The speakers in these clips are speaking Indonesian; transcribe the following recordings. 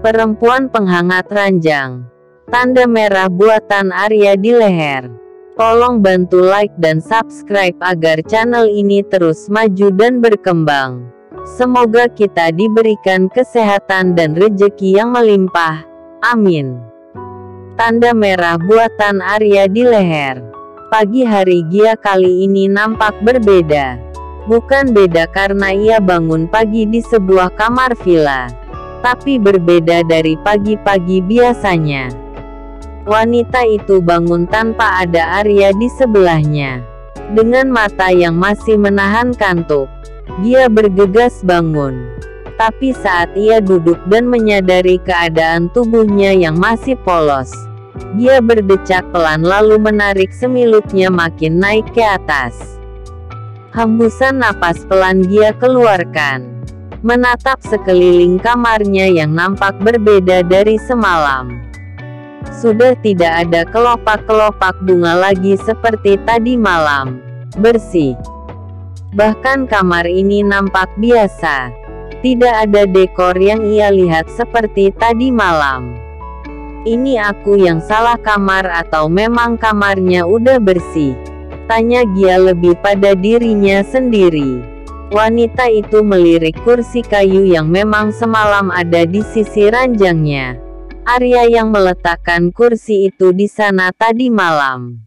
Perempuan penghangat ranjang. Tanda merah buatan Arya di leher. Tolong bantu like dan subscribe agar channel ini terus maju dan berkembang. Semoga kita diberikan kesehatan dan rezeki yang melimpah. Amin. Tanda merah buatan Arya di leher. Pagi hari Gia kali ini nampak berbeda. Bukan beda karena ia bangun pagi di sebuah kamar villa, tapi berbeda dari pagi-pagi biasanya. Wanita itu bangun tanpa ada Arya di sebelahnya. Dengan mata yang masih menahan kantuk, Gia bergegas bangun. Tapi saat ia duduk dan menyadari keadaan tubuhnya yang masih polos, Gia berdecak pelan lalu menarik semilutnya makin naik ke atas. Hembusan napas pelan Gia keluarkan. Menatap sekeliling kamarnya yang nampak berbeda dari semalam. Sudah tidak ada kelopak-kelopak bunga lagi seperti tadi malam. Bersih. Bahkan kamar ini nampak biasa. Tidak ada dekor yang ia lihat seperti tadi malam. Ini aku yang salah kamar atau memang kamarnya udah bersih? Tanya Gia lebih pada dirinya sendiri. Wanita itu melirik kursi kayu yang memang semalam ada di sisi ranjangnya. Arya yang meletakkan kursi itu di sana tadi malam.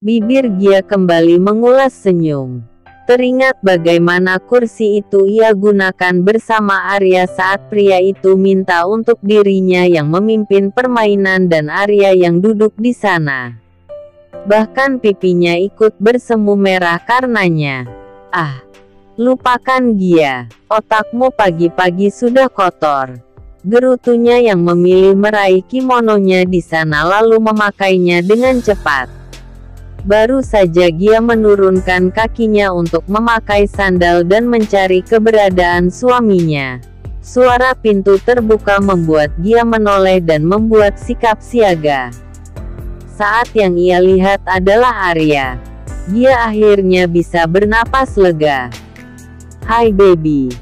Bibir Gia kembali mengulas senyum. Teringat bagaimana kursi itu ia gunakan bersama Arya saat pria itu minta untuk dirinya yang memimpin permainan dan Arya yang duduk di sana. Bahkan pipinya ikut bersemu merah karenanya. Ah, lupakan Gia, otakmu pagi-pagi sudah kotor. Gerutunya yang memilih meraih kimononya di sana lalu memakainya dengan cepat. Baru saja Gia menurunkan kakinya untuk memakai sandal dan mencari keberadaan suaminya. Suara pintu terbuka membuat Gia menoleh dan membuat sikap siaga. Saat yang ia lihat adalah Arya. Gia akhirnya bisa bernapas lega. Hai baby.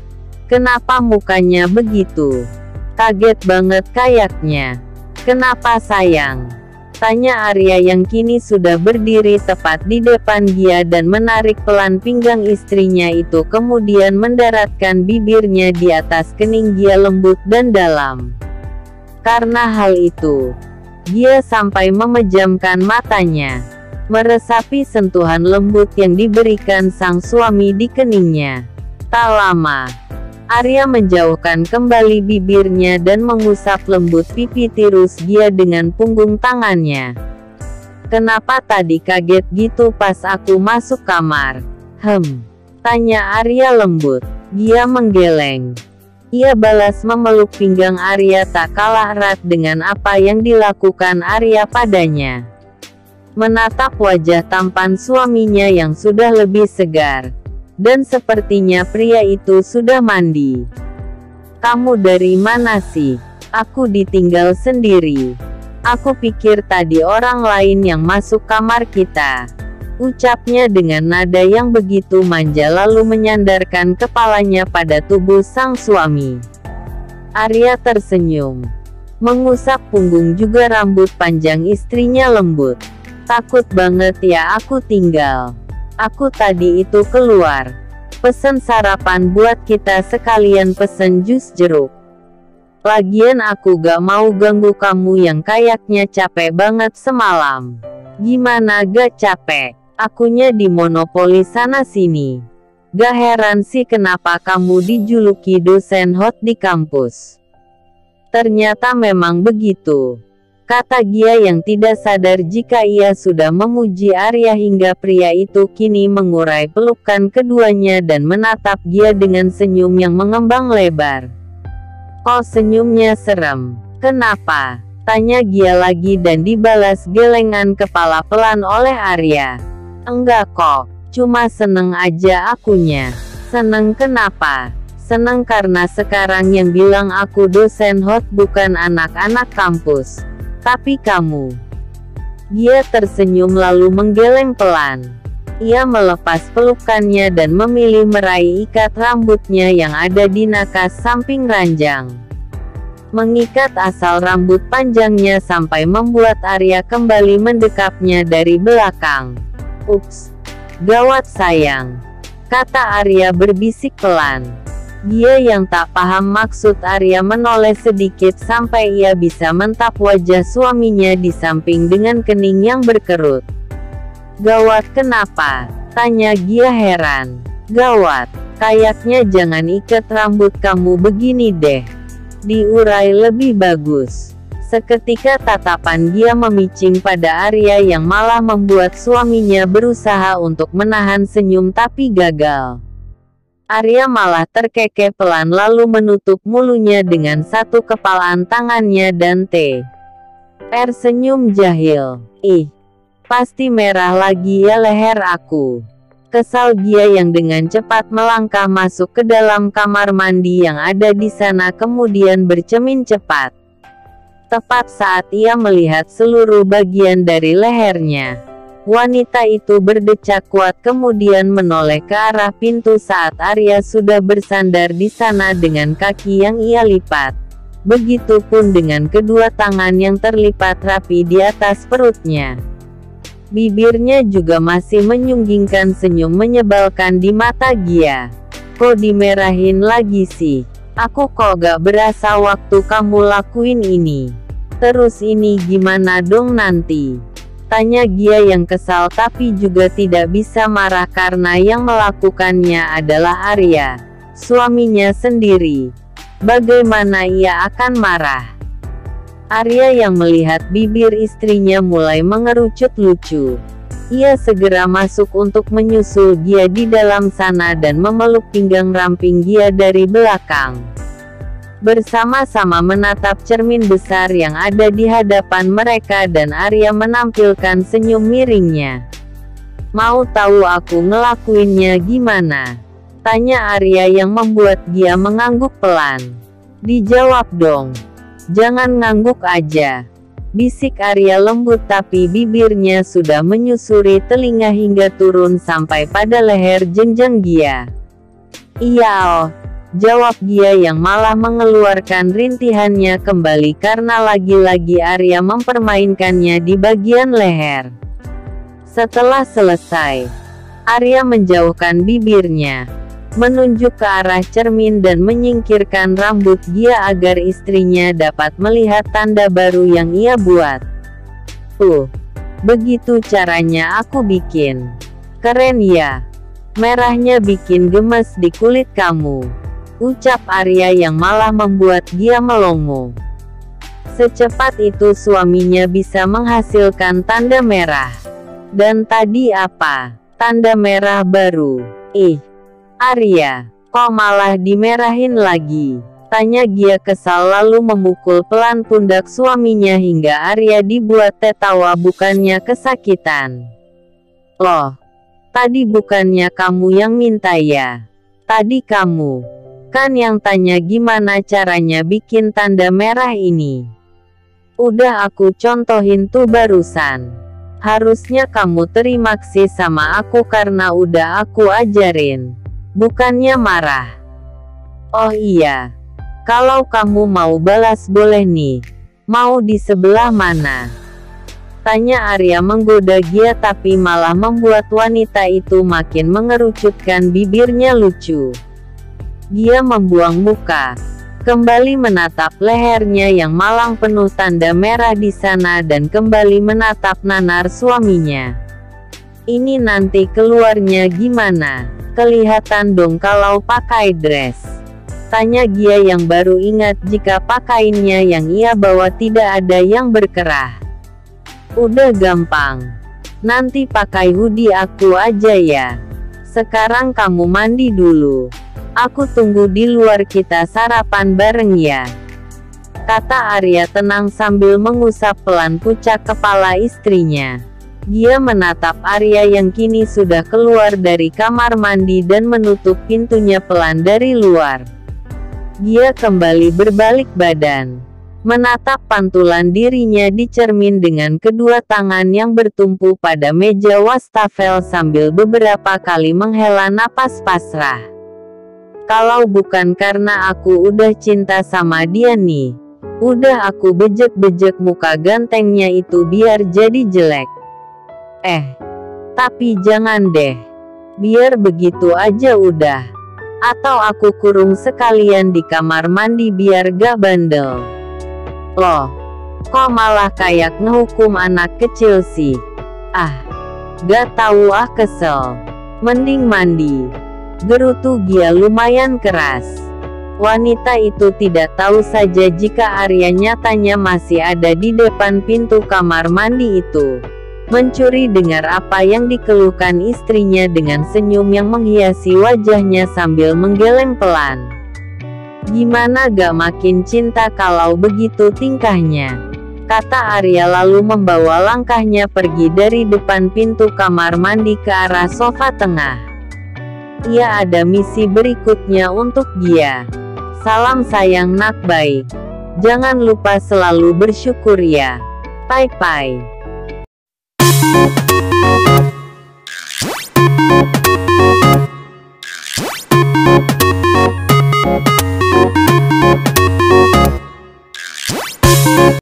Kenapa mukanya begitu? Kaget banget kayaknya. Kenapa sayang? Tanya Arya yang kini sudah berdiri tepat di depan Gia dan menarik pelan pinggang istrinya itu kemudian mendaratkan bibirnya di atas kening Gia lembut dan dalam. Karena hal itu, Gia sampai memejamkan matanya, meresapi sentuhan lembut yang diberikan sang suami di keningnya. Tak lama, Arya menjauhkan kembali bibirnya dan mengusap lembut pipi tirus Gia dengan punggung tangannya. Kenapa tadi kaget gitu pas aku masuk kamar? Tanya Arya lembut. Gia menggeleng. Ia balas memeluk pinggang Arya tak kalah erat dengan apa yang dilakukan Arya padanya. Menatap wajah tampan suaminya yang sudah lebih segar. Dan sepertinya pria itu sudah mandi. Kamu dari mana sih? Aku ditinggal sendiri. Aku pikir tadi orang lain yang masuk kamar kita. Ucapnya dengan nada yang begitu manja lalu menyandarkan kepalanya pada tubuh sang suami. Arya tersenyum. Mengusap punggung juga rambut panjang istrinya lembut. Takut banget ya aku tinggal. Aku tadi itu keluar. Pesen sarapan buat kita sekalian pesen jus jeruk. Lagian aku gak mau ganggu kamu yang kayaknya capek banget semalam. Gimana gak capek? Akunya di monopoli sana sini. Gak heran sih kenapa kamu dijuluki dosen hot di kampus. Ternyata memang begitu. Kata Gia yang tidak sadar jika ia sudah memuji Arya hingga pria itu kini mengurai pelukan keduanya dan menatap Gia dengan senyum yang mengembang lebar. Kok senyumnya serem? Kenapa? Tanya Gia lagi dan dibalas gelengan kepala pelan oleh Arya. Enggak kok, cuma seneng aja akunya. Seneng kenapa? Seneng karena sekarang yang bilang aku dosen hot bukan anak-anak kampus, tapi kamu. Dia tersenyum lalu menggeleng pelan. Ia melepas pelukannya dan memilih meraih ikat rambutnya yang ada di nakas samping ranjang. mengikat asal rambut panjangnya sampai membuat Arya kembali mendekapnya dari belakang. "Ups, gawat sayang," kata Arya berbisik pelan. Dia yang tak paham maksud Arya menoleh sedikit sampai ia bisa mentap wajah suaminya di samping dengan kening yang berkerut. "Gawat kenapa?" tanya Gia heran. "Gawat, kayaknya jangan ikat rambut kamu begini deh. Diurai lebih bagus." Seketika tatapan Gia memicing pada Arya yang malah membuat suaminya berusaha untuk menahan senyum tapi gagal. Arya malah terkekeh pelan lalu menutup mulunya dengan satu kepalan tangannya dan tersenyum jahil. "Ih, pasti merah lagi ya leher aku," kesal Gia yang dengan cepat melangkah masuk ke dalam kamar mandi yang ada di sana kemudian bercermin cepat. Tepat saat ia melihat seluruh bagian dari lehernya, wanita itu berdecak kuat kemudian menoleh ke arah pintu saat Arya sudah bersandar di sana dengan kaki yang ia lipat. Begitupun dengan kedua tangan yang terlipat rapi di atas perutnya. Bibirnya juga masih menyunggingkan senyum menyebalkan di mata Gia. "Kok dimerahin lagi sih? Aku kok gak berasa waktu kamu lakuin ini. Terus ini gimana dong nanti?" tanya Gia yang kesal tapi juga tidak bisa marah karena yang melakukannya adalah Arya, suaminya sendiri. Bagaimana ia akan marah? Arya yang melihat bibir istrinya mulai mengerucut lucu. Ia segera masuk untuk menyusul Gia di dalam sana dan memeluk pinggang ramping Gia dari belakang. Bersama-sama menatap cermin besar yang ada di hadapan mereka dan Arya menampilkan senyum miringnya. "Mau tahu aku ngelakuinnya gimana?" tanya Arya yang membuat Gia mengangguk pelan. "Dijawab dong. Jangan ngangguk aja," bisik Arya lembut tapi bibirnya sudah menyusuri telinga hingga turun sampai pada leher jenjang Gia. "Iya oh," jawab Gia yang malah mengeluarkan rintihannya kembali karena lagi-lagi Arya mempermainkannya di bagian leher. Setelah selesai, Arya menjauhkan bibirnya, menunjuk ke arah cermin dan menyingkirkan rambut Gia agar istrinya dapat melihat tanda baru yang ia buat. Begitu caranya aku bikin. Keren ya. Merahnya bikin gemes di kulit kamu," ucap Arya yang malah membuat Gia melongo. Secepat itu suaminya bisa menghasilkan tanda merah. Dan tadi apa? Tanda merah baru. "Ih, Arya, kok malah dimerahin lagi?" tanya Gia kesal lalu memukul pelan pundak suaminya hingga Arya dibuat tertawa bukannya kesakitan. "Loh, tadi bukannya kamu yang minta ya? Tadi kamu kan yang tanya gimana caranya bikin tanda merah ini. Udah aku contohin tuh barusan. Harusnya kamu terima kasih sama aku karena udah aku ajarin. Bukannya marah." "Oh iya. Kalau kamu mau balas boleh nih. Mau di sebelah mana?" tanya Arya menggoda Gia tapi malah membuat wanita itu makin mengerucutkan bibirnya lucu. Gia membuang muka, kembali menatap lehernya yang malang penuh tanda merah di sana dan kembali menatap nanar suaminya. "Ini nanti keluarnya gimana? Kelihatan dong kalau pakai dress," tanya Gia yang baru ingat jika pakaiannya yang ia bawa tidak ada yang berkerah. "Udah gampang. Nanti pakai hoodie aku aja ya. Sekarang kamu mandi dulu. Aku tunggu di luar kita sarapan bareng ya," kata Arya tenang sambil mengusap pelan pucak kepala istrinya. Gia menatap Arya yang kini sudah keluar dari kamar mandi dan menutup pintunya pelan dari luar. Gia kembali berbalik badan, menatap pantulan dirinya di cermin dengan kedua tangan yang bertumpu pada meja wastafel sambil beberapa kali menghela napas pasrah. "Kalau bukan karena aku udah cinta sama dia nih, Udah aku bejek-bejek muka gantengnya itu biar jadi jelek. Tapi jangan deh. Biar begitu aja udah. Atau aku kurung sekalian di kamar mandi biar gak bandel. Loh, kok malah kayak ngehukum anak kecil sih? Gak tahu kesel. Mending mandi. Gerutu Gia lumayan keras. Wanita itu tidak tahu saja jika Arya nyatanya masih ada di depan pintu kamar mandi itu. Mencuri dengar apa yang dikeluhkan istrinya dengan senyum yang menghiasi wajahnya sambil menggeleng pelan. Gimana gak makin cinta kalau begitu tingkahnya? Kata Arya lalu membawa langkahnya pergi dari depan pintu kamar mandi ke arah sofa tengah. Ia ada misi berikutnya untuk Gia. Salam sayang nak baik. Jangan lupa selalu bersyukur ya. Bye-bye.